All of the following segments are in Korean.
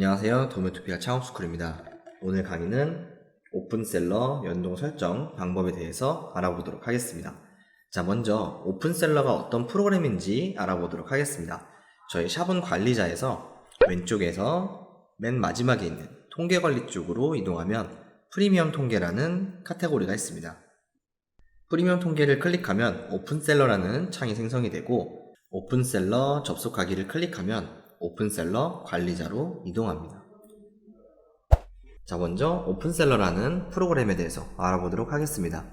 안녕하세요. 도메토피아 창업스쿨입니다. 오늘 강의는 오픈셀러 연동 설정 방법에 대해서 알아보도록 하겠습니다. 자, 먼저 오픈셀러가 어떤 프로그램인지 알아보도록 하겠습니다. 저희 샵은 관리자에서 왼쪽에서 맨 마지막에 있는 통계관리 쪽으로 이동하면 프리미엄 통계라는 카테고리가 있습니다. 프리미엄 통계를 클릭하면 오픈셀러라는 창이 생성이 되고, 오픈셀러 접속하기를 클릭하면 오픈셀러 관리자로 이동합니다. 자, 먼저 오픈셀러라는 프로그램에 대해서 알아보도록 하겠습니다.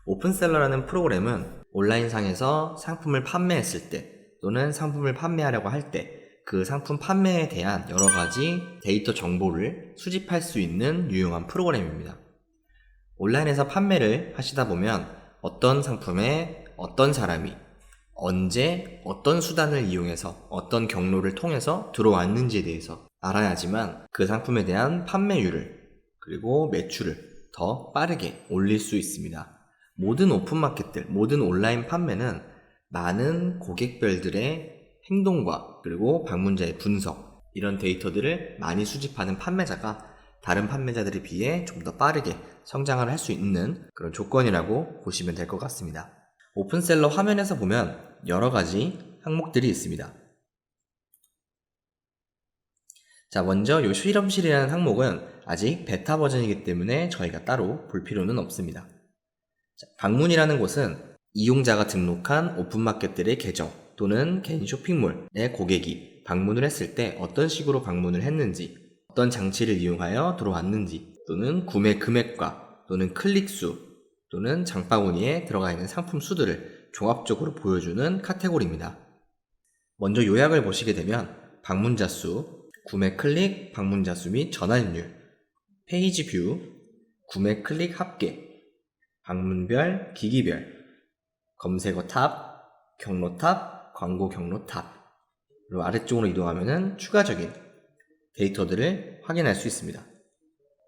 오픈셀러라는 프로그램은 온라인상에서 상품을 판매했을 때 또는 상품을 판매하려고 할 때 그 상품 판매에 대한 여러 가지 데이터 정보를 수집할 수 있는 유용한 프로그램입니다. 온라인에서 판매를 하시다 보면 어떤 상품에 어떤 사람이 언제 어떤 수단을 이용해서 어떤 경로를 통해서 들어왔는지에 대해서 알아야지만 그 상품에 대한 판매율을 그리고 매출을 더 빠르게 올릴 수 있습니다. 모든 오픈마켓들, 모든 온라인 판매는 많은 고객별들의 행동과 그리고 방문자의 분석, 이런 데이터들을 많이 수집하는 판매자가 다른 판매자들에 비해 좀 더 빠르게 성장을 할 수 있는 그런 조건이라고 보시면 될 것 같습니다. 오픈셀러 화면에서 보면 여러 가지 항목들이 있습니다. 자, 먼저 이 실험실이라는 항목은 아직 베타 버전이기 때문에 저희가 따로 볼 필요는 없습니다. 자, 방문이라는 곳은 이용자가 등록한 오픈마켓들의 계정 또는 개인 쇼핑몰의 고객이 방문을 했을 때 어떤 식으로 방문을 했는지, 어떤 장치를 이용하여 들어왔는지, 또는 구매 금액과 또는 클릭수 또는 장바구니에 들어가 있는 상품 수들을 종합적으로 보여주는 카테고리입니다. 먼저 요약을 보시게 되면 방문자 수, 구매 클릭, 방문자 수 및 전환율, 페이지 뷰, 구매 클릭 합계, 방문별, 기기별, 검색어 탑, 경로 탑, 광고 경로 탑, 그리고 아래쪽으로 이동하면 추가적인 데이터들을 확인할 수 있습니다.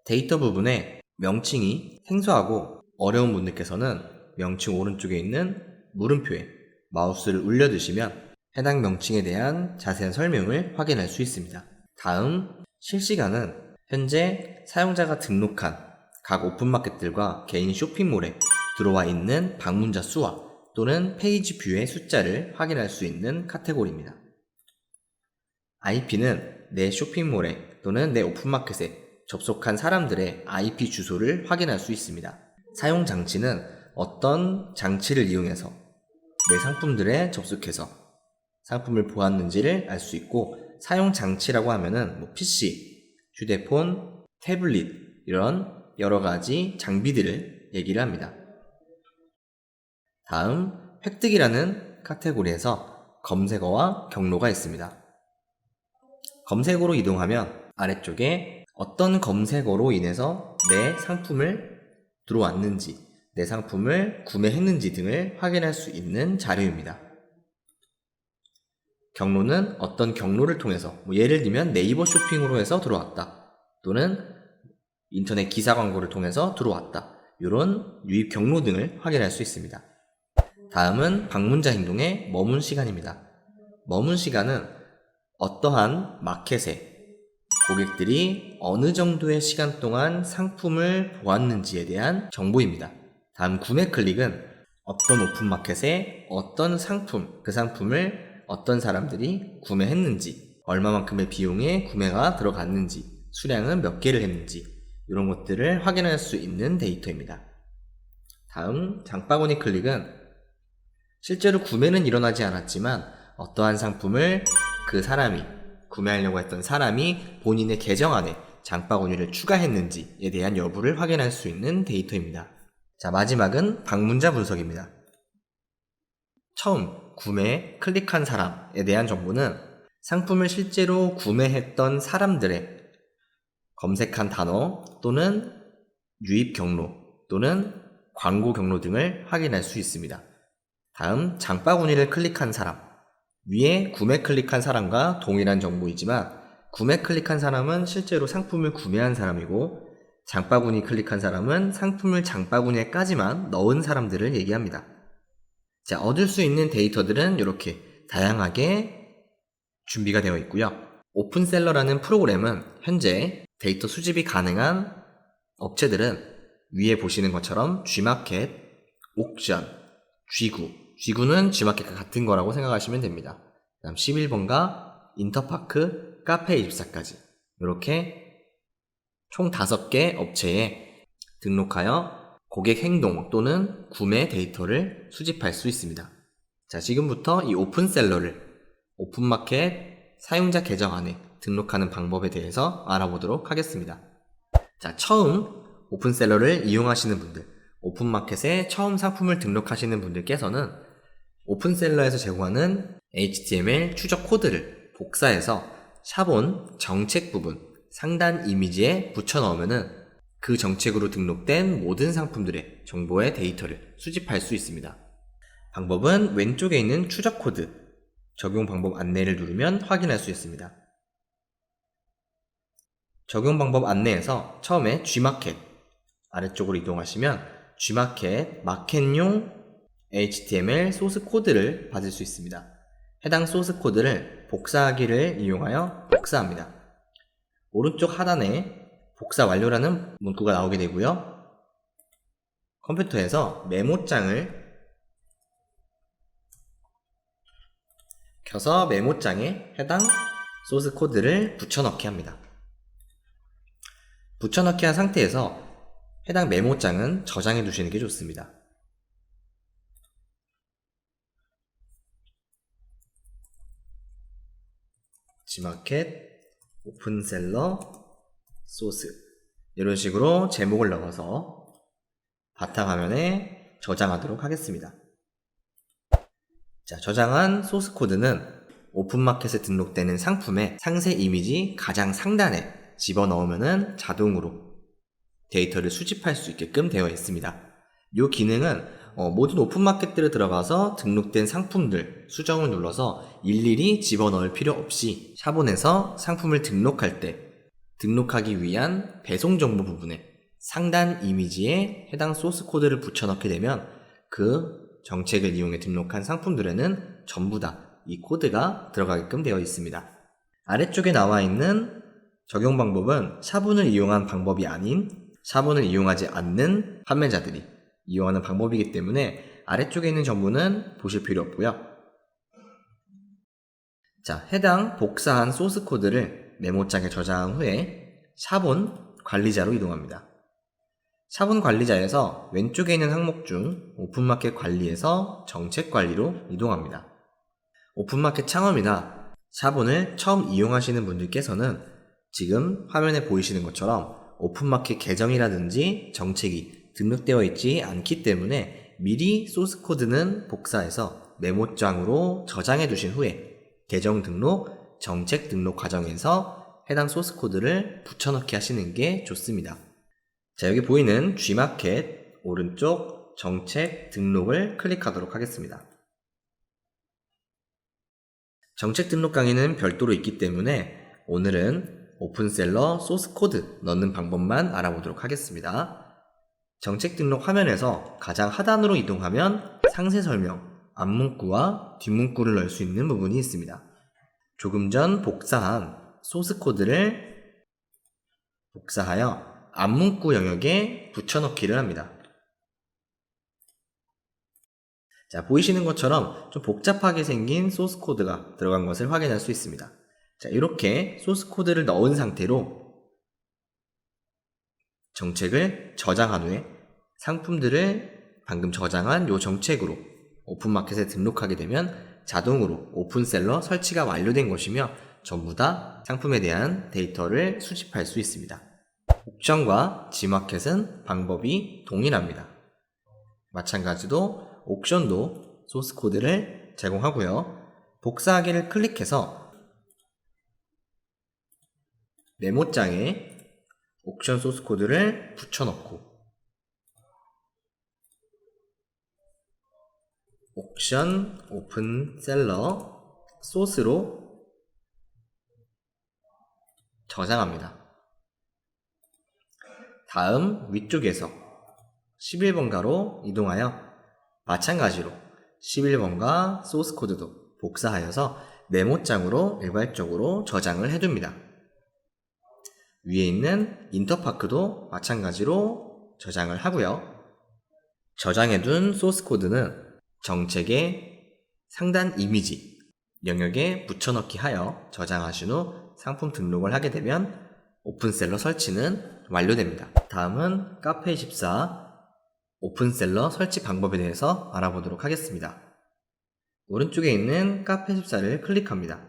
데이터 부분에 명칭이 생소하고 어려운 분들께서는 명칭 오른쪽에 있는 물음표에 마우스를 올려두시면 해당 명칭에 대한 자세한 설명을 확인할 수 있습니다. 다음 실시간은 현재 사용자가 등록한 각 오픈마켓들과 개인 쇼핑몰에 들어와 있는 방문자 수와 또는 페이지 뷰의 숫자를 확인할 수 있는 카테고리입니다. IP는 내 쇼핑몰에 또는 내 오픈마켓에 접속한 사람들의 IP 주소를 확인할 수 있습니다. 사용 장치는 어떤 장치를 이용해서 내 상품들에 접속해서 상품을 보았는지를 알 수 있고, 사용 장치라고 하면은 PC, 휴대폰, 태블릿, 이런 여러 가지 장비들을 얘기를 합니다. 다음 획득이라는 카테고리에서 검색어와 경로가 있습니다. 검색어로 이동하면 아래쪽에 어떤 검색어로 인해서 내 상품을 들어왔는지, 내 상품을 구매했는지 등을 확인할 수 있는 자료입니다. 경로는 어떤 경로를 통해서, 예를 들면 네이버 쇼핑으로 해서 들어왔다, 또는 인터넷 기사 광고를 통해서 들어왔다, 이런 유입 경로 등을 확인할 수 있습니다. 다음은 방문자 행동의 머문 시간입니다. 머문 시간은 어떠한 마켓에 고객들이 어느 정도의 시간 동안 상품을 보았는지에 대한 정보입니다. 다음 구매 클릭은 어떤 오픈마켓에 어떤 상품, 그 상품을 어떤 사람들이 구매했는지, 얼마만큼의 비용에 구매가 들어갔는지, 수량은 몇 개를 했는지, 이런 것들을 확인할 수 있는 데이터입니다. 다음 장바구니 클릭은 실제로 구매는 일어나지 않았지만 어떠한 상품을 그 사람이, 구매하려고 했던 사람이 본인의 계정 안에 장바구니를 추가했는지에 대한 여부를 확인할 수 있는 데이터입니다. 자, 마지막은 방문자 분석입니다. 처음 구매 클릭한 사람에 대한 정보는 상품을 실제로 구매했던 사람들의 검색한 단어 또는 유입 경로 또는 광고 경로 등을 확인할 수 있습니다. 다음 장바구니를 클릭한 사람, 위에 구매 클릭한 사람과 동일한 정보이지만 구매 클릭한 사람은 실제로 상품을 구매한 사람이고, 장바구니 클릭한 사람은 상품을 장바구니에까지만 넣은 사람들을 얘기합니다. 자, 얻을 수 있는 데이터들은 이렇게 다양하게 준비가 되어 있고요. 오픈셀러라는 프로그램은 현재 데이터 수집이 가능한 업체들은 위에 보시는 것처럼 G마켓, 옥션, G구는 G마켓과 같은 거라고 생각하시면 됩니다. 그다음 11번가, 인터파크, 카페24까지 이렇게 총 5개 업체에 등록하여 고객 행동 또는 구매 데이터를 수집할 수 있습니다. 자, 지금부터 이 오픈셀러를 오픈마켓 사용자 계정 안에 등록하는 방법에 대해서 알아보도록 하겠습니다. 자, 처음 오픈셀러를 이용하시는 분들, 오픈마켓에 처음 상품을 등록하시는 분들께서는 오픈셀러에서 제공하는 HTML 추적 코드를 복사해서 샤본 정책 부분 상단 이미지에 붙여 넣으면은 그 정책으로 등록된 모든 상품들의 정보의 데이터를 수집할 수 있습니다. 방법은 왼쪽에 있는 추적 코드 적용 방법 안내를 누르면 확인할 수 있습니다. 적용 방법 안내에서 처음에 G마켓 아래쪽으로 이동하시면 G마켓 마켓용 HTML 소스 코드를 받을 수 있습니다. 해당 소스 코드를 복사하기를 이용하여 복사합니다. 오른쪽 하단에 복사 완료라는 문구가 나오게 되고요. 컴퓨터에서 메모장을 켜서 메모장에 해당 소스 코드를 붙여넣기 합니다. 붙여넣기 한 상태에서 해당 메모장은 저장해 두시는 게 좋습니다. G마켓, 오픈셀러, 소스 이런 식으로 제목을 넣어서 바탕화면에 저장하도록 하겠습니다. 자, 저장한 소스 코드는 오픈마켓에 등록되는 상품의 상세 이미지 가장 상단에 집어넣으면 자동으로 데이터를 수집할 수 있게끔 되어 있습니다. 이 기능은 모든 오픈마켓들에 들어가서 등록된 상품들 수정을 눌러서 일일이 집어넣을 필요 없이 샤본에서 상품을 등록할 때 등록하기 위한 배송 정보 부분에 상단 이미지에 해당 소스 코드를 붙여넣게 되면 그 정책을 이용해 등록한 상품들에는 전부 다 이 코드가 들어가게끔 되어 있습니다. 아래쪽에 나와 있는 적용 방법은 샤본을 이용한 방법이 아닌 샤본을 이용하지 않는 판매자들이 이용하는 방법이기 때문에 아래쪽에 있는 정보는 보실 필요 없고요. 자, 해당 복사한 소스 코드를 메모장에 저장한 후에 샤본 관리자로 이동합니다. 샤본 관리자에서 왼쪽에 있는 항목 중 오픈마켓 관리에서 정책 관리로 이동합니다. 오픈마켓 창업이나 샤본을 처음 이용하시는 분들께서는 지금 화면에 보이시는 것처럼 오픈마켓 계정이라든지 정책이 등록되어 있지 않기 때문에 미리 소스 코드는 복사해서 메모장으로 저장해 두신 후에 계정 등록, 정책 등록 과정에서 해당 소스 코드를 붙여넣기 하시는 게 좋습니다. 자, 여기 보이는 G마켓 오른쪽 정책 등록을 클릭하도록 하겠습니다. 정책 등록 강의는 별도로 있기 때문에 오늘은 오픈셀러 소스 코드 넣는 방법만 알아보도록 하겠습니다. 정책 등록 화면에서 가장 하단으로 이동하면 상세 설명, 앞문구와 뒷문구를 넣을 수 있는 부분이 있습니다. 조금 전 복사한 소스 코드를 복사하여 앞문구 영역에 붙여넣기를 합니다. 자, 보이시는 것처럼 좀 복잡하게 생긴 소스 코드가 들어간 것을 확인할 수 있습니다. 자, 이렇게 소스 코드를 넣은 상태로 정책을 저장한 후에 상품들을 방금 저장한 이 정책으로 오픈마켓에 등록하게 되면 자동으로 오픈셀러 설치가 완료된 것이며 전부 다 상품에 대한 데이터를 수집할 수 있습니다. 옥션과 G마켓은 방법이 동일합니다. 마찬가지로 옥션도 소스 코드를 제공하고요. 복사하기를 클릭해서 메모장에 옥션 소스 코드를 붙여넣고 옥션 오픈셀러 소스로 저장합니다. 다음 위쪽에서 11번가로 이동하여 마찬가지로 11번가 소스 코드도 복사하여서 메모장으로 일괄적으로 저장을 해둡니다. 위에 있는 인터파크도 마찬가지로 저장을 하고요. 저장해둔 소스 코드는 정책의 상단 이미지 영역에 붙여넣기 하여 저장하신 후 상품 등록을 하게 되면 오픈셀러 설치는 완료됩니다. 다음은 카페24 오픈셀러 설치 방법에 대해서 알아보도록 하겠습니다. 오른쪽에 있는 카페24를 클릭합니다.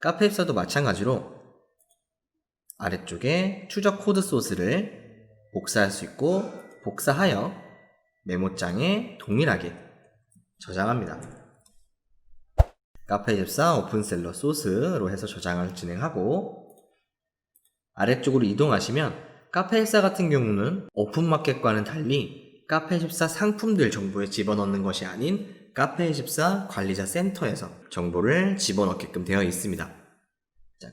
카페24도 마찬가지로 아래쪽에 추적 코드 소스를 복사할 수 있고 복사하여 메모장에 동일하게 저장합니다. 카페24 오픈셀러 소스로 해서 저장을 진행하고 아래쪽으로 이동하시면 카페24 같은 경우는 오픈마켓과는 달리 카페24 상품들 정보에 집어넣는 것이 아닌 카페24 관리자 센터에서 정보를 집어넣게끔 되어 있습니다.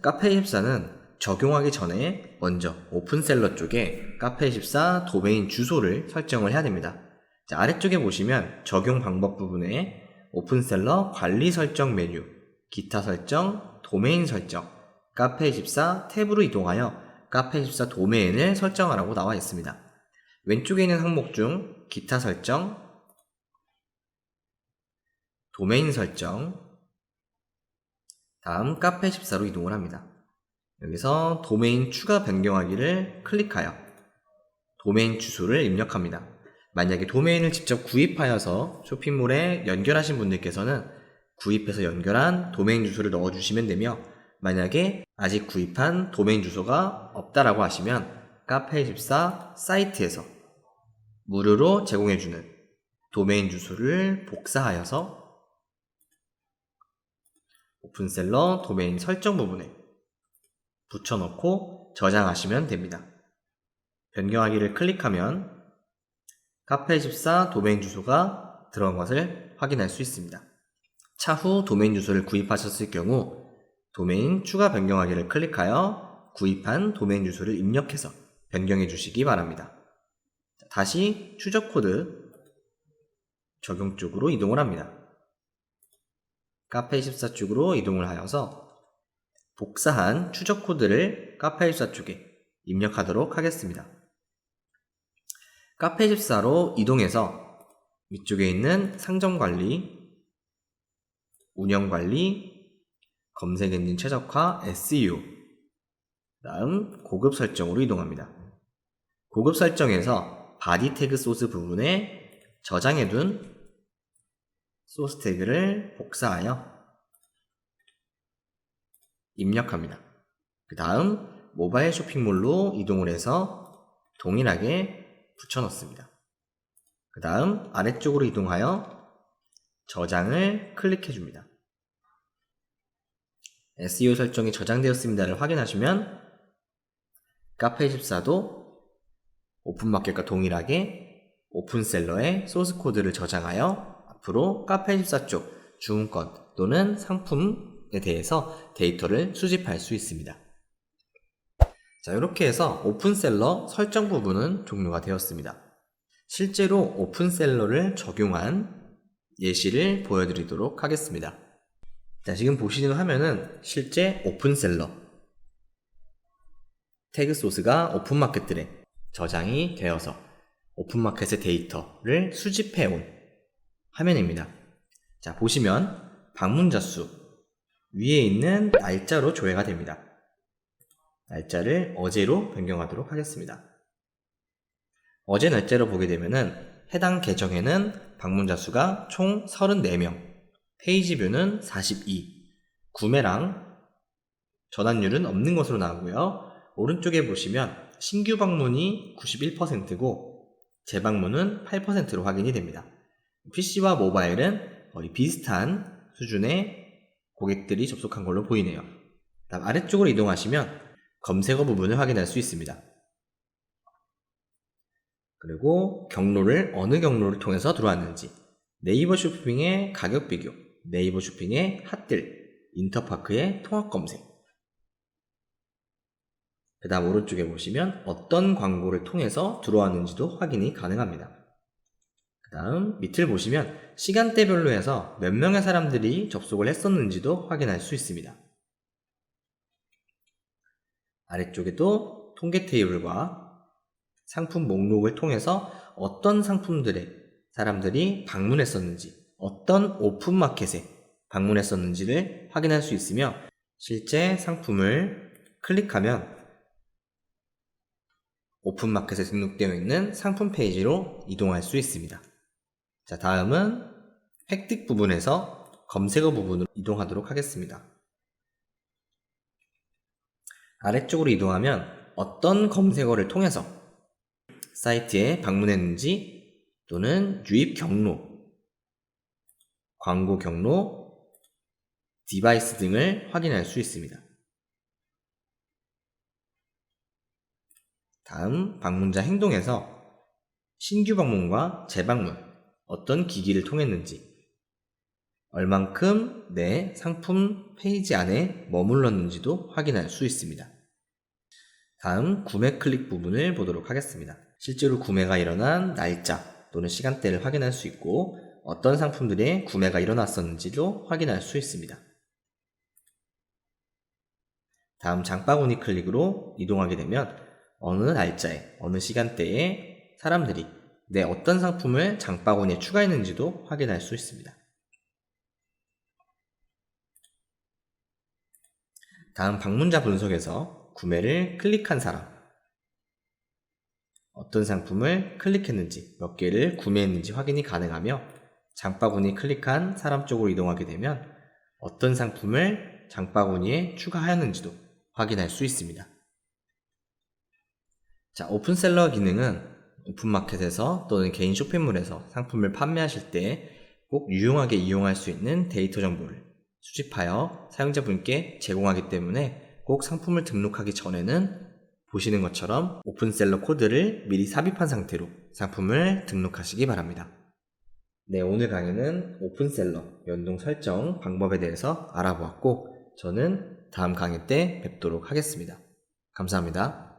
카페24는 적용하기 전에 먼저 오픈셀러 쪽에 카페24 도메인 주소를 설정을 해야 됩니다. 아래쪽에 보시면 적용 방법 부분에 오픈셀러 관리 설정 메뉴, 기타 설정, 도메인 설정, 카페24 탭으로 이동하여 카페24 도메인을 설정하라고 나와 있습니다. 왼쪽에 있는 항목 중 기타 설정, 도메인 설정, 다음 카페24로 이동을 합니다. 여기서 도메인 추가 변경하기를 클릭하여 도메인 주소를 입력합니다. 만약에 도메인을 직접 구입하여서 쇼핑몰에 연결하신 분들께서는 구입해서 연결한 도메인 주소를 넣어주시면 되며 만약에 아직 구입한 도메인 주소가 없다라고 하시면 카페24 사이트에서 무료로 제공해주는 도메인 주소를 복사하여서 오픈셀러 도메인 설정 부분에 붙여넣고 저장하시면 됩니다. 변경하기를 클릭하면 카페24 도메인 주소가 들어간 것을 확인할 수 있습니다. 차후 도메인 주소를 구입하셨을 경우 도메인 추가 변경하기를 클릭하여 구입한 도메인 주소를 입력해서 변경해 주시기 바랍니다. 다시 추적 코드 적용 쪽으로 이동을 합니다. 카페24 쪽으로 이동을 하여서 복사한 추적 코드를 카페24 쪽에 입력하도록 하겠습니다. 카페24로 이동해서 위쪽에 있는 상점관리, 운영관리, 검색엔진 최적화, SEO, 다음 고급 설정으로 이동합니다. 고급 설정에서 바디 태그 소스 부분에 저장해둔 소스 태그를 복사하여 입력합니다. 그 다음 모바일 쇼핑몰로 이동을 해서 동일하게 붙여넣습니다. 그 다음 아래쪽으로 이동하여 저장을 클릭해 줍니다. SEO 설정이 저장되었습니다를 확인하시면 카페24도 오픈마켓과 동일하게 오픈셀러에 소스 코드를 저장하여 앞으로 카페24 쪽 주문권 또는 상품에 대해서 데이터를 수집할 수 있습니다. 자, 이렇게 해서 오픈셀러 설정 부분은 종료가 되었습니다. 실제로 오픈셀러를 적용한 예시를 보여드리도록 하겠습니다. 자, 지금 보시는 화면은 실제 오픈셀러 태그 소스가 오픈마켓들에 저장이 되어서 오픈마켓의 데이터를 수집해온 화면입니다. 자, 보시면 방문자 수 위에 있는 날짜로 조회가 됩니다. 날짜를 어제로 변경하도록 하겠습니다. 어제 날짜로 보게 되면은 해당 계정에는 방문자 수가 총 34명, 페이지 뷰는 42, 구매랑 전환율은 없는 것으로 나오고요. 오른쪽에 보시면 신규 방문이 91%고 재방문은 8%로 확인이 됩니다. PC와 모바일은 거의 비슷한 수준의 고객들이 접속한 걸로 보이네요. 다음 아래쪽으로 이동하시면 검색어 부분을 확인할 수 있습니다. 그리고 경로를 어느 경로를 통해서 들어왔는지, 네이버 쇼핑의 가격 비교, 네이버 쇼핑의 핫딜, 인터파크의 통합 검색, 그 다음 오른쪽에 보시면 어떤 광고를 통해서 들어왔는지도 확인이 가능합니다. 그 다음 밑을 보시면 시간대별로 해서 몇 명의 사람들이 접속을 했었는지도 확인할 수 있습니다. 아래쪽에도 통계 테이블과 상품 목록을 통해서 어떤 상품들에 사람들이 방문했었는지, 어떤 오픈마켓에 방문했었는지를 확인할 수 있으며 실제 상품을 클릭하면 오픈마켓에 등록되어 있는 상품 페이지로 이동할 수 있습니다. 자, 다음은 획득 부분에서 검색어 부분으로 이동하도록 하겠습니다. 아래쪽으로 이동하면 어떤 검색어를 통해서 사이트에 방문했는지 또는 유입 경로, 광고 경로, 디바이스 등을 확인할 수 있습니다. 다음 방문자 행동에서 신규 방문과 재방문, 어떤 기기를 통했는지, 얼만큼 내 상품 페이지 안에 머물렀는지도 확인할 수 있습니다. 다음 구매 클릭 부분을 보도록 하겠습니다. 실제로 구매가 일어난 날짜 또는 시간대를 확인할 수 있고 어떤 상품들의 구매가 일어났었는지도 확인할 수 있습니다. 다음 장바구니 클릭으로 이동하게 되면 어느 날짜에 어느 시간대에 사람들이 내 어떤 상품을 장바구니에 추가했는지도 확인할 수 있습니다. 다음 방문자 분석에서 구매를 클릭한 사람, 어떤 상품을 클릭했는지, 몇 개를 구매했는지 확인이 가능하며 장바구니 클릭한 사람 쪽으로 이동하게 되면 어떤 상품을 장바구니에 추가하였는지도 확인할 수 있습니다. 자, 오픈셀러 기능은 오픈마켓에서 또는 개인 쇼핑몰에서 상품을 판매하실 때 꼭 유용하게 이용할 수 있는 데이터 정보를 수집하여 사용자분께 제공하기 때문에 꼭 상품을 등록하기 전에는 보시는 것처럼 오픈셀러 코드를 미리 삽입한 상태로 상품을 등록하시기 바랍니다. 네, 오늘 강의는 오픈셀러 연동 설정 방법에 대해서 알아보았고 저는 다음 강의 때 뵙도록 하겠습니다. 감사합니다.